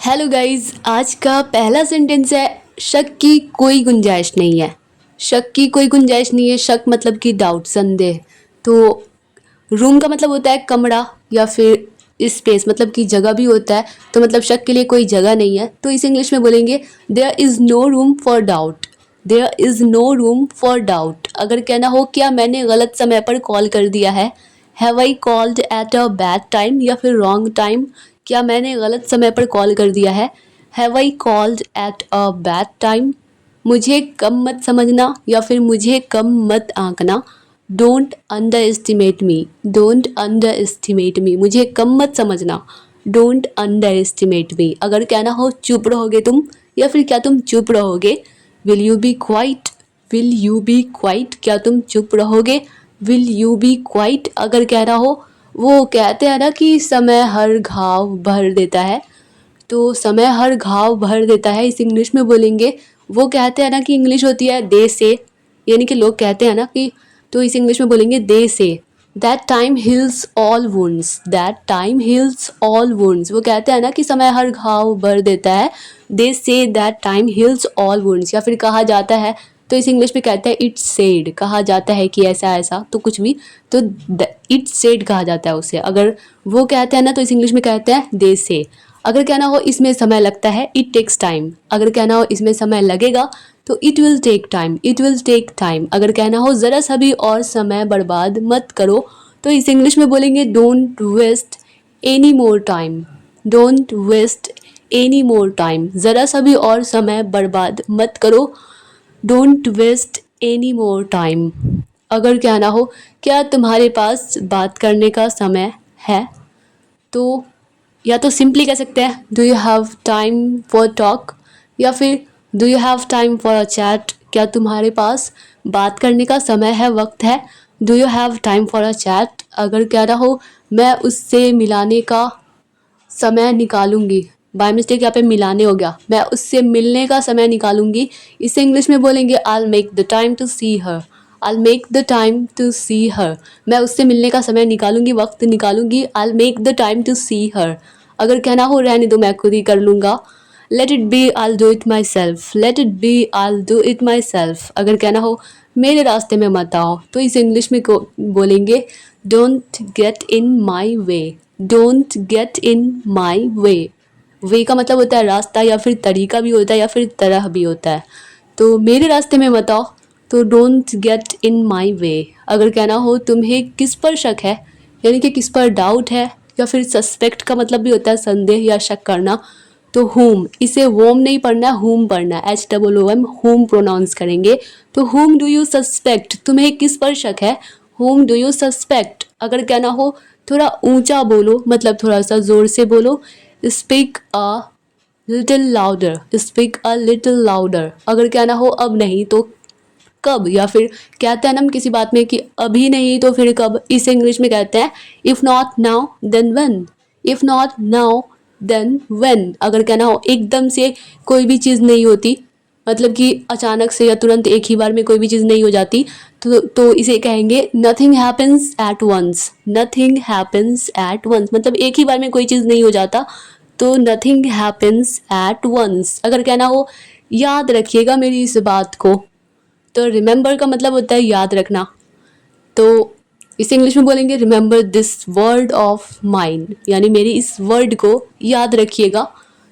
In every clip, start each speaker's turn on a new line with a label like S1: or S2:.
S1: Hello guys, आज का पहला सेंटेंस है शक की कोई गुंजाइश नहीं है। शक की कोई गुंजाइश नहीं है। शक मतलब कि डाउट, संदेह। तो रूम का मतलब होता है कमरा या फिर स्पेस, मतलब कि जगह भी होता है। तो मतलब शक के लिए कोई जगह नहीं है, तो इस इंग्लिश में बोलेंगे there is no room for doubt. There is no room for doubt. अगर कहना हो क्या मैंने गलत समय पर कॉल कर दिया है, have I called at a bad time या फिर रॉन्ग टाइम, क्या मैंने गलत समय पर कॉल कर दिया है, have I called at a bad time. मुझे कम मत समझना या फिर मुझे कम मत आंकना, don't underestimate me. Don't underestimate me, मुझे कम मत समझना, डोंट अंडर एस्टिमेट मी। अगर कहना हो चुप रहोगे तुम या फिर क्या तुम चुप रहोगे, will you be quiet. Will you be quiet, क्या तुम चुप रहोगे, विल यू बी क्वाइट। अगर कहना हो, वो कहते हैं ना कि समय हर घाव भर देता है, तो समय हर घाव भर देता है इस इंग्लिश में बोलेंगे। वो कहते हैं ना कि इंग्लिश होती है दे से, यानी कि लोग कहते हैं ना कि, तो इस इंग्लिश में बोलेंगे they say that time heals all wounds. That time heals all wounds, वो कहते हैं ना कि समय हर घाव भर देता है। They say that time heals all wounds. या फिर कहा जाता है, तो इस इंग्लिश में कहते हैं इट्स सेड। कहा जाता है कि ऐसा ऐसा, तो कुछ भी, तो इट्स सेड कहा जाता है उसे। अगर वो कहते हैं ना, तो इस इंग्लिश में कहते हैं दे से। अगर कहना हो इसमें समय लगता है, इट टेक्स टाइम। अगर कहना हो इसमें समय लगेगा, तो it will take time. It will take time. अगर कहना हो ज़रा सा भी और समय बर्बाद मत करो, तो इस इंग्लिश में बोलेंगे don't waste any more time. Don't waste any more time, ज़रा सा भी और समय बर्बाद मत करो, don't waste any more time. अगर कहना हो क्या तुम्हारे पास बात करने का समय है, तो या तो सिंपली कह सकते हैं do you have time for talk, या फिर do you have time for a chat. क्या तुम्हारे पास बात करने का समय है, वक्त है, do you have time for a chat. अगर कह रहा हो मैं उससे मिलाने का समय निकालूंगी, बाय मिस्टेक यहाँ पे मिलाने हो गया, मैं उससे मिलने का समय निकालूंगी, इसे इंग्लिश में बोलेंगे I make the time to see her. I make the time to see her, मैं उससे मिलने का समय निकालूंगी, वक्त निकालूंगी, I make the time to see her. अगर कहना हो रहने दो मैं खुद ही कर लूँगा, let it be I do it myself. Let it be I do it myself. अगर कहना हो मेरे रास्ते में मत आओ, तो इस इंग्लिश में को बोलेंगे don't get in my way. Don't get in my way. Way का मतलब होता है रास्ता, या फिर तरीका भी होता है, या फिर तरह भी होता है। तो मेरे रास्ते में मत आओ, तो डोंट गेट इन माई वे। अगर कहना हो तुम्हें किस पर शक है, यानी कि किस पर डाउट है, या फिर सस्पेक्ट का मतलब भी होता है संदेह या शक करना, तो होम, इसे वोम नहीं पढ़ना, होम पढ़ना, HOOM, होम प्रोनाउंस करेंगे। तो होम डू यू सस्पेक्ट, तुम्हें किस पर शक है, होम डू यू सस्पेक्ट। अगर कहना हो थोड़ा ऊंचा बोलो, मतलब थोड़ा सा जोर से बोलो, speak a little louder. Speak a little louder. अगर कहना हो अब नहीं तो कब, या फिर कहते हैं ना हम किसी बात में कि अभी नहीं तो फिर कब, इसे इंग्लिश में कहते हैं if not now then when. If not now then when. अगर कहना हो एकदम से कोई भी चीज़ नहीं होती, मतलब कि अचानक से या तुरंत एक ही बार में कोई भी चीज़ नहीं हो जाती, तो इसे कहेंगे nothing happens at once. Nothing happens at once, मतलब एक ही बार में कोई चीज़ नहीं हो जाता, तो नथिंग हैपन्स एट वंस। अगर कहना हो याद रखिएगा मेरी इस बात को, तो रिमेंबर का मतलब होता है याद रखना, तो इसे इंग्लिश में बोलेंगे remember this word of mine, यानी मेरी इस वर्ड को याद रखिएगा।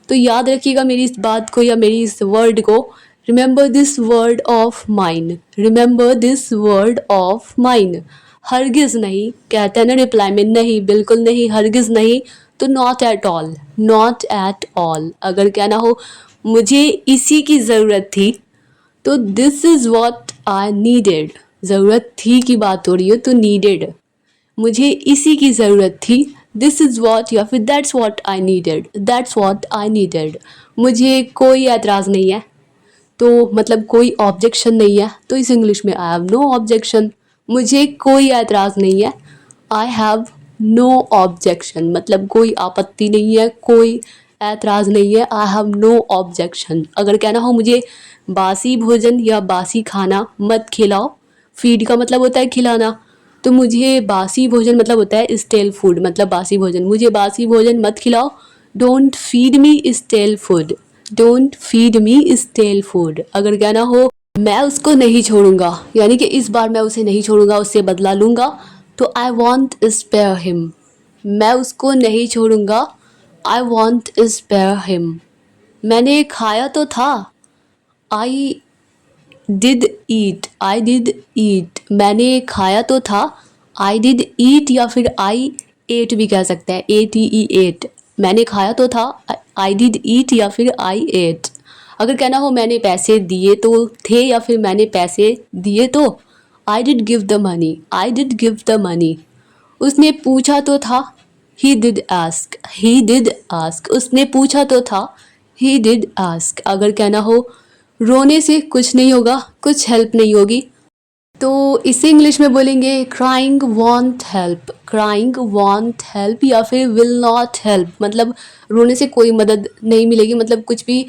S1: तो याद रखिएगा मेरी इस बात को या मेरी इस वर्ड को, remember this word of mine. Remember this word of mine. हरगिज़ नहीं, कहते हैं ना रिप्लाई में, नहीं, बिल्कुल नहीं, हरगिज़ नहीं, तो not at all. Not at all. अगर कहना हो मुझे इसी की ज़रूरत थी, तो this is what I needed. ज़रूरत थी की बात हो रही है, तो नीडेड, मुझे इसी की ज़रूरत थी, दिस इज़ वॉट, या फिर that's what I needed. That's what I needed. मुझे कोई एतराज़ नहीं है, तो मतलब कोई ऑब्जेक्शन नहीं है, तो इस इंग्लिश में आई हैव नो ऑब्जेक्शन। मुझे कोई एतराज़ नहीं है, आई हैव नो ऑब्जेक्शन, मतलब कोई आपत्ति नहीं है, कोई एतराज़ नहीं है, आई हैव नो ऑब्जेक्शन। अगर कहना हो मुझे बासी भोजन या बासी खाना मत खिलाओ, फीड का मतलब होता है खिलाना, तो मुझे बासी भोजन मतलब होता है स्टेल फूड, मतलब बासी भोजन, मुझे बासी भोजन मत खिलाओ, don't feed me stele food, don't feed me stele food. अगर कहना हो मैं उसको नहीं छोड़ूंगा, यानी कि इस बार मैं उसे नहीं छोड़ूंगा, उससे बदला लूंगा, तो आई वॉन्ट स्पेयर हिम, मैं उसको नहीं छोड़ूंगा, आई वॉन्ट स्पेयर हिम। मैंने खाया तो था, I did eat, I did ईट, मैंने खाया तो था, आई डिड ईट, या फिर आई एट भी कह सकते हैं, ए टी ई एट। मैंने खाया तो था, आई डिड ईट, या फिर आई एट। अगर कहना हो मैंने पैसे दिए तो थे, या फिर मैंने पैसे दिए तो, I did give the money, I did give the money. उसने पूछा तो था, he did ask, he did ask, उसने पूछा तो था, ही डिड आस्क। अगर कहना हो रोने से कुछ नहीं होगा, कुछ हेल्प नहीं होगी, तो इसे इंग्लिश में बोलेंगे crying want help, crying want help, या फिर विल नॉट हेल्प, मतलब रोने से कोई मदद नहीं मिलेगी, मतलब कुछ भी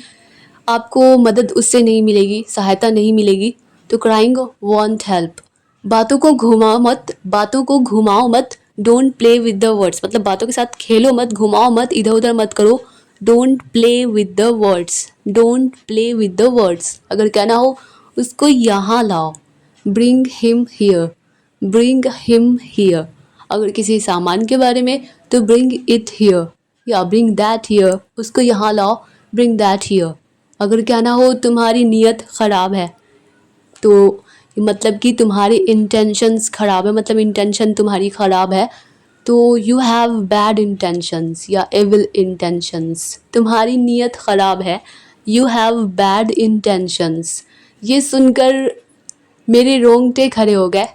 S1: आपको मदद उससे नहीं मिलेगी, सहायता नहीं मिलेगी, तो क्राइंग वॉन्ट हेल्प। बातों को घुमाओ मत, बातों को घुमाओ मत, don't play with the words, मतलब बातों के साथ खेलो मत, घुमाओ मत, इधर उधर मत करो, don't play with the words, don't play with the words. अगर कहना हो उसको यहाँ लाओ, bring him here, bring him here. अगर किसी सामान के बारे में तो ब्रिंग इट हियर, या ब्रिंग दैट हियर, उसको यहाँ लाओ, ब्रिंग दैट हियर। अगर कहना हो तुम्हारी नीयत ख़राब है, तो मतलब कि तुम्हारी इंटेंशंस ख़राब है, मतलब इंटेंशन तुम्हारी ख़राब है, तो यू हैव बैड इंटेंशंस या एविल इंटेंशंस, तुम्हारी नीयत ख़राब है, यू हैव बैड इंटेंशंस। ये सुनकर मेरे रोंगटे खड़े हो गए,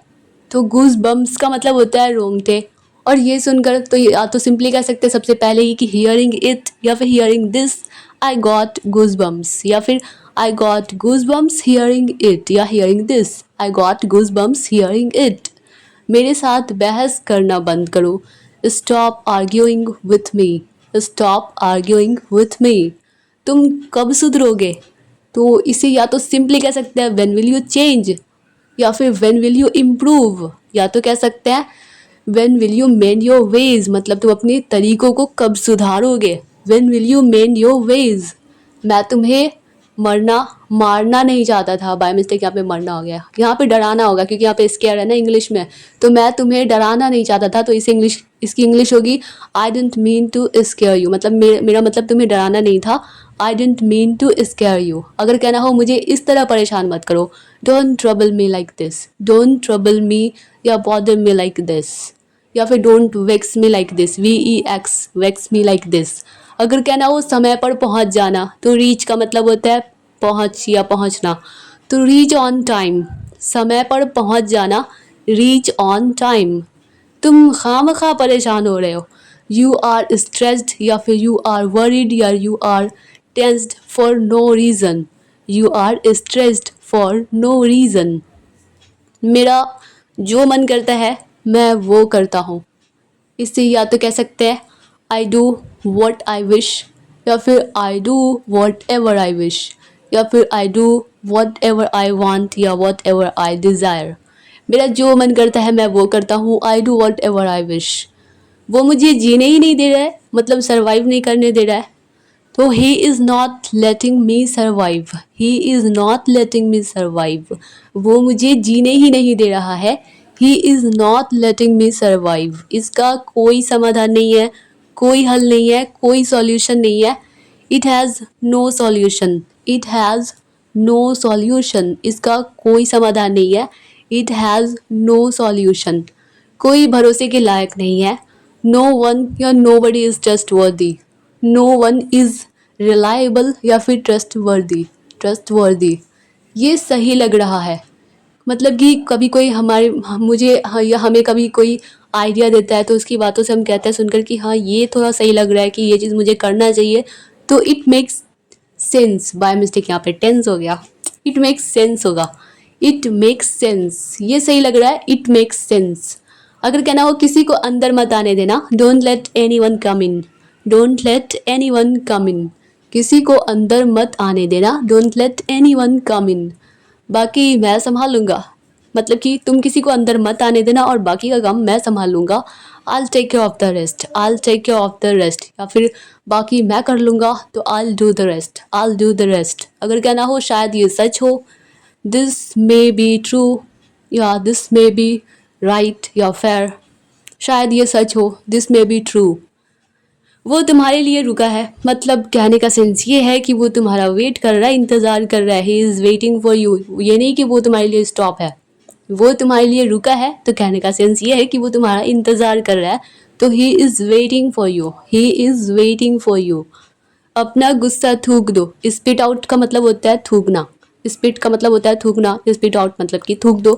S1: तो गूज बम्स का मतलब होता है रोंगटे, और ये सुनकर तो या तो सिंपली कह सकते हैं सबसे पहले ही कि हियरिंग इट, या फिर hearing this I got goose bumps, या फिर I got goose bumps hearing it, या hearing this I got goose bumps hearing it. मेरे साथ बहस करना बंद करो, stop arguing with me, stop arguing with me. तुम कब सुधरोगे, तो इसे या तो सिंपली कह सकते हैं व्हेन विल यू चेंज, या फिर व्हेन विल यू इम्प्रूव, या तो कह सकते हैं when will you mend your ways, मतलब तुम अपने तरीकों को कब सुधारोगे, when will you mend your ways. मैं तुम्हें मारना नहीं चाहता था, बाय मिस्टेक यहाँ पे मरना हो गया, यहाँ पे डराना होगा क्योंकि यहाँ पे स्केयर है ना इंग्लिश में, तो मैं तुम्हें डराना नहीं चाहता था, तो इसे इसकी इंग्लिश होगी I didn't mean to scare you, मतलब मेरा मतलब तुम्हें डराना नहीं था, I didn't mean to scare you. अगर कहना हो मुझे इस तरह परेशान मत करो, don't trouble me like this, don't trouble me या बॉदर मी लाइक दिस, या फिर don't vex me like this, VEX, vex me like this. अगर कहना हो समय पर पहुंच जाना, तो रीच का मतलब होता है पहुंच या पहुंचना, तो रीच ऑन टाइम, समय पर पहुंच जाना, रीच ऑन टाइम। तुम खामखा परेशान हो रहे हो, यू आर स्ट्रेस्ड, या फिर यू आर वरीड, या you are tensed for no reason, you are stressed for no reason. मेरा जो मन करता है मैं वो करता हूँ, इससे या तो कह सकते हैं I do what I wish, या फिर I do what ever I wish, या फिर I do what ever I won't, या वॉट एवर आई डिज़ायर। मेरा जो मन करता है मैं वो करता हूँ, I do what ever I wish. वो मुझे जीने ही नहीं दे रहा है, मतलब सर्वाइव नहीं करने दे रहा है, तो he is not letting me survive, he is not letting me survive. वो मुझे जीने ही नहीं दे रहा है, he is not letting me survive. इसका कोई समाधान नहीं है, कोई हल नहीं है, कोई सॉल्यूशन नहीं है। It has no solution, it has no solution, इसका कोई समाधान नहीं है, इट हैज़ नो सॉल्यूशन। कोई भरोसे के लायक नहीं है, नो वन या नो बडी इज़ ट्रस्ट वर्दी, नो वन इज़ रिलायबल, या फिर ट्रस्ट वर्दी, ट्रस्ट वर्दी। ये सही लग रहा है, मतलब कि कभी कोई मुझे या हमें कभी कोई आइडिया देता है, तो उसकी बातों से हम कहते हैं सुनकर कि हाँ ये थोड़ा सही लग रहा है कि ये चीज़ मुझे करना चाहिए, तो it makes sense. By mistake यहाँ पे टेंस हो गया, इट मेक्स सेंस होगा, इट मेक्स सेंस, ये सही लग रहा है, इट मेक्स सेंस। अगर कहना हो किसी को अंदर मत आने देना, don't let anyone come in, don't let anyone come in, किसी को अंदर मत आने देना, don't let anyone come in. बाकी मैं संभाल लूँगा, मतलब कि तुम किसी को अंदर मत आने देना और बाकी का काम मैं संभाल लूँगा, I'll take care of the rest, I'll take care of the rest, या फिर बाकी मैं कर लूँगा तो I'll do the rest, I'll do the rest. अगर कहना हो शायद ये सच हो, this may be true, या this may be right या fair, शायद ये सच हो, this may be true. वो तुम्हारे लिए रुका है, मतलब कहने का सेंस ये है कि वो तुम्हारा वेट कर रहा है, इंतज़ार कर रहा है, he is waiting for you. ये नहीं कि वो तुम्हारे लिए स्टॉप है, वो तुम्हारे लिए रुका है, तो कहने का सेंस ये है कि वो तुम्हारा इंतज़ार कर रहा है, तो he is waiting for you, he is waiting for you. अपना गुस्सा थूक दो. स्पिट आउट का मतलब होता है थूकना, स्पिट का मतलब होता है थूकना, स्पिट आउट मतलब कि थूक दो.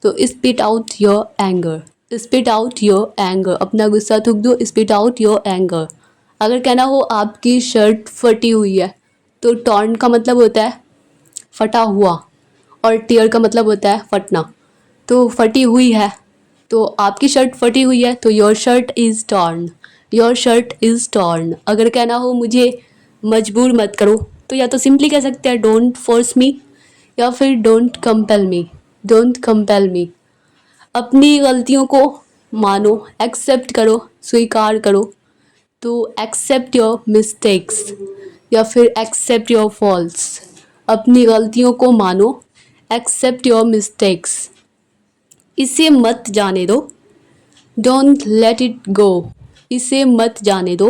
S1: तो spit out your anger, spit out your anger, अपना गुस्सा थूक दो, स्पिट आउट योर एंगर. अगर कहना हो आपकी शर्ट फटी हुई है, तो टॉर्न का मतलब होता है फटा हुआ, और टियर का मतलब होता है फटना. तो फटी हुई है, तो आपकी शर्ट फटी हुई है, तो your shirt is torn, your shirt is torn. अगर कहना हो मुझे मजबूर मत करो, तो या तो सिंपली कह सकते हैं डोंट फोर्स मी, या फिर don't compel me, don't compel me. अपनी गलतियों को मानो, एक्सेप्ट करो, स्वीकार करो, तो एक्सेप्ट योर मिस्टेक्स, या फिर एक्सेप्ट योर फॉल्ट्स. अपनी गलतियों को मानो, एक्सेप्ट योर मिस्टेक्स. इसे मत जाने दो, डोंट लेट इट गो, इसे मत जाने दो,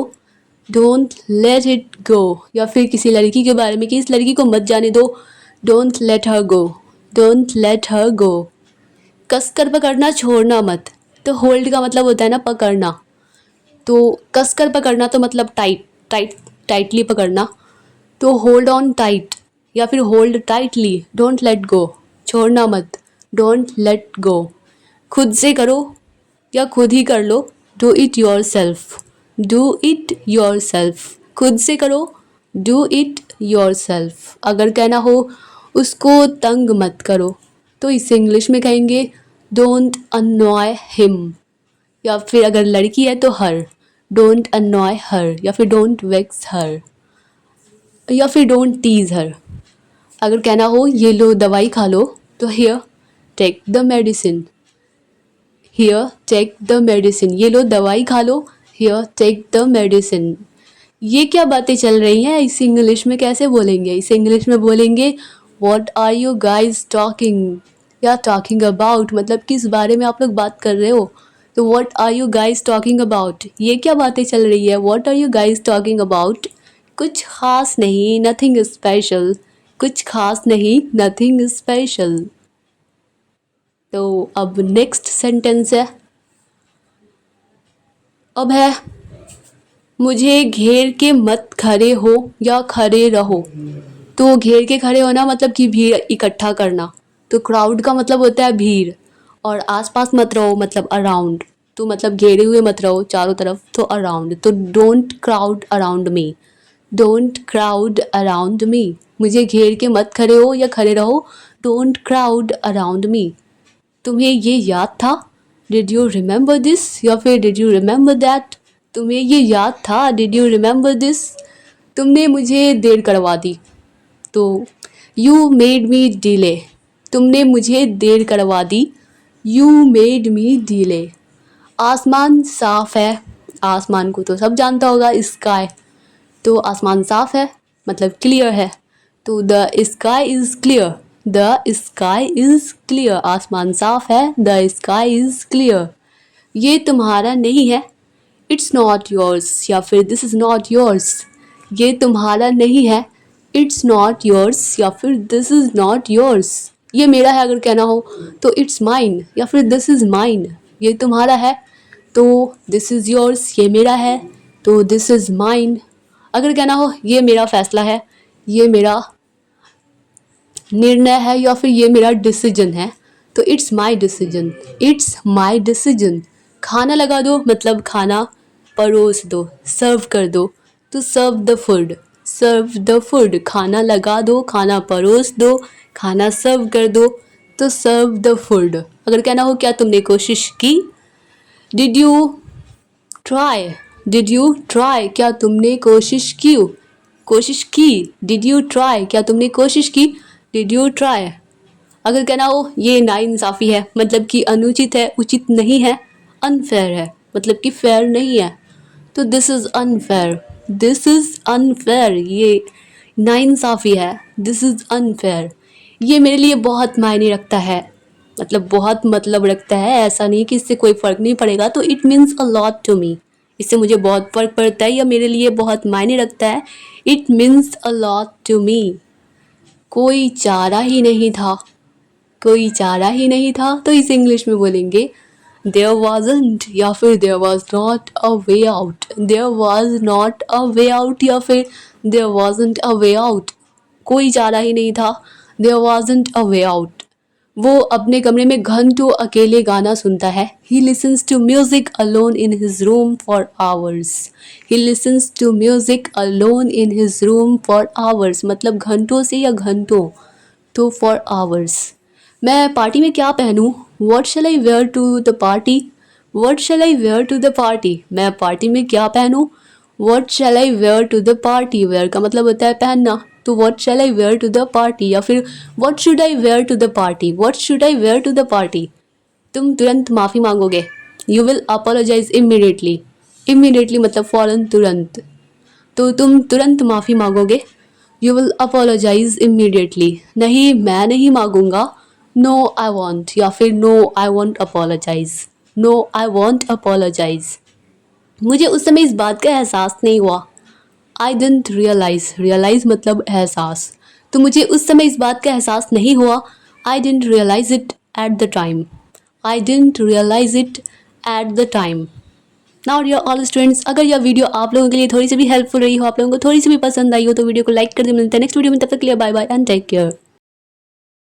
S1: डोंट लेट इट गो. या फिर किसी लड़की के बारे में कि इस लड़की को मत जाने दो, don't let her go, don't let her go. कसकर पकड़ना, छोड़ना मत. तो होल्ड का मतलब होता है ना पकड़ना, तो कसकर पकड़ना तो मतलब टाइट टाइट टाइटली पकड़ना, तो होल्ड ऑन टाइट, या फिर hold tightly, don't let go, छोड़ना मत, डोंट लेट गो. खुद से करो या खुद ही कर लो, do it yourself, do it yourself. खुद से करो, डू इट योर सेल्फ. अगर कहना हो उसको तंग मत करो, तो इसे इंग्लिश में कहेंगे डोंट अनॉय हिम, या फिर अगर लड़की है तो हर, डोंट अनॉय हर, या फिर डोंट वेक्स हर, या फिर डोंट टीज हर. अगर कहना हो ये लो दवाई खा लो, तो here take the medicine, here take the medicine. ये लो दवाई खा लो, हियर टेक द मेडिसिन. ये क्या बातें चल रही हैं, इसे इंग्लिश में कैसे बोलेंगे? इसे इंग्लिश में बोलेंगे what are you guys talking, या टॉकिंग अबाउट, मतलब किस बारे में आप लोग बात कर रहे हो. तो what are you guys talking about, ये क्या बातें चल रही है, what are you guys talking about. कुछ खास नहीं, नथिंग स्पेशल, कुछ खास नहीं, नथिंग स्पेशल. तो अब नेक्स्ट सेंटेंस है, अब है मुझे घेर के मत खड़े हो या खड़े रहो. तो घेर के खड़े होना मतलब कि भीड़ इकट्ठा करना, तो क्राउड का मतलब होता है भीड़, और आसपास मत रहो मतलब अराउंड, तो मतलब घेरे हुए मत रहो चारों तरफ, तो अराउंड. तो don't crowd around me, don't crowd around me. मुझे घेर के मत खड़े हो या खड़े रहो, डोंट क्राउड अराउंड मी. तुम्हें ये याद था, डिड यू रिमेंबर दिस, या फिर डिड यू रिमेंबर दैट. तुम्हें ये याद था, डिड यू रिमेंबर दिस. तुमने मुझे देर करवा दी, तो यू मेड मी डिले, तुमने मुझे देर करवा दी, यू मेड मी डिले. आसमान साफ है, आसमान को तो सब जानता होगा, स्काई, तो आसमान साफ है मतलब क्लियर है, तो the sky is clear, the sky is clear. आसमान साफ है, द स्काई इज़ क्लियर. ये तुम्हारा नहीं है, इट्स नॉट योर्स, या फिर दिस इज़ नॉट योर्स. ये तुम्हारा नहीं है, इट्स नॉट योर्स, या फिर दिस इज़ नॉट योर्स. ये मेरा है अगर कहना हो, तो इट्स माइन, या फिर दिस इज़ माइन. ये तुम्हारा है, तो दिस इज़ योर्स. ये मेरा है, तो दिस इज़ माइन. अगर कहना हो ये मेरा फैसला है, ये मेरा निर्णय है, या फिर ये मेरा डिसीजन है, तो it's my decision, it's my decision. खाना लगा दो मतलब खाना परोस दो, सर्व कर दो, तो serve the food, serve the food. खाना लगा दो, खाना परोस दो, खाना सर्व कर दो, तो सर्व द फूड. अगर कहना हो क्या तुमने कोशिश की, did you try, did you try, क्या तुमने कोशिश की, कोशिश की. डिड यू ट्राई, क्या तुमने कोशिश की, डिड यू ट्राई. अगर कहना हो ये नाइंसाफ़ी है मतलब कि अनुचित है, उचित नहीं है, अनफेयर है, मतलब कि फेयर नहीं है, तो this is unfair, this is unfair, ये नाइंसाफ़ी है, दिस इज़ अनफेयर। ये मेरे लिए बहुत मायने रखता है, मतलब बहुत मतलब रखता है, ऐसा नहीं कि इससे कोई फ़र्क नहीं पड़ेगा, तो it means a lot to me, इससे मुझे बहुत फ़र्क पड़ता है या मेरे लिए बहुत मायने रखता है। It means a lot to me. कोई चारा ही नहीं था, कोई चारा ही नहीं था, तो इसे इंग्लिश में बोलेंगे देयर वाज़न्ट, या फिर there was not a way out, there was not a way out, या फिर there wasn't a way out. कोई चारा ही नहीं था, there wasn't a way out. वो अपने कमरे में घंटों अकेले गाना सुनता है। He listens to music alone in his room for hours. He listens to music alone in his room for hours, मतलब घंटों से या घंटों, तो फॉर आवर्स। मैं पार्टी में क्या पहनूं? What shall I wear to the party? What shall I wear to the party? मैं पार्टी में क्या पहनूं? What shall I wear to the party? Wear का मतलब होता है पहनना, तो what shall I wear to the party, या फिर what should I wear to the party? What should I wear to the party? तुम तुरंत माफ़ी मांगोगे। You will apologise immediately. Immediately मतलब फ़ौरन, तुरंत, तो तुम तुरंत माफ़ी मांगोगे। You will apologise immediately. नहीं, मैं नहीं मांगूंगा। नो आई वॉन्ट, या फिर no I won't apologise, no I won't apologise. मुझे उस समय इस बात का एहसास नहीं हुआ। आई डिडंट रियलाइज, रियलाइज मतलब एहसास, तो मुझे उस समय इस बात का एहसास नहीं हुआ। I didn't realise it at the time, I didn't realise it at the time. Now dear all students, अगर यह वीडियो आप लोगों के लिए थोड़ी सी भी हेल्पफुल रही हो, आप लोगों को थोड़ी सी भी पसंद आई हो, तो वीडियो को लाइक कर दे। मिलते हैं नेक्स्ट वीडियो में, तब तक के लिए bye bye and take care.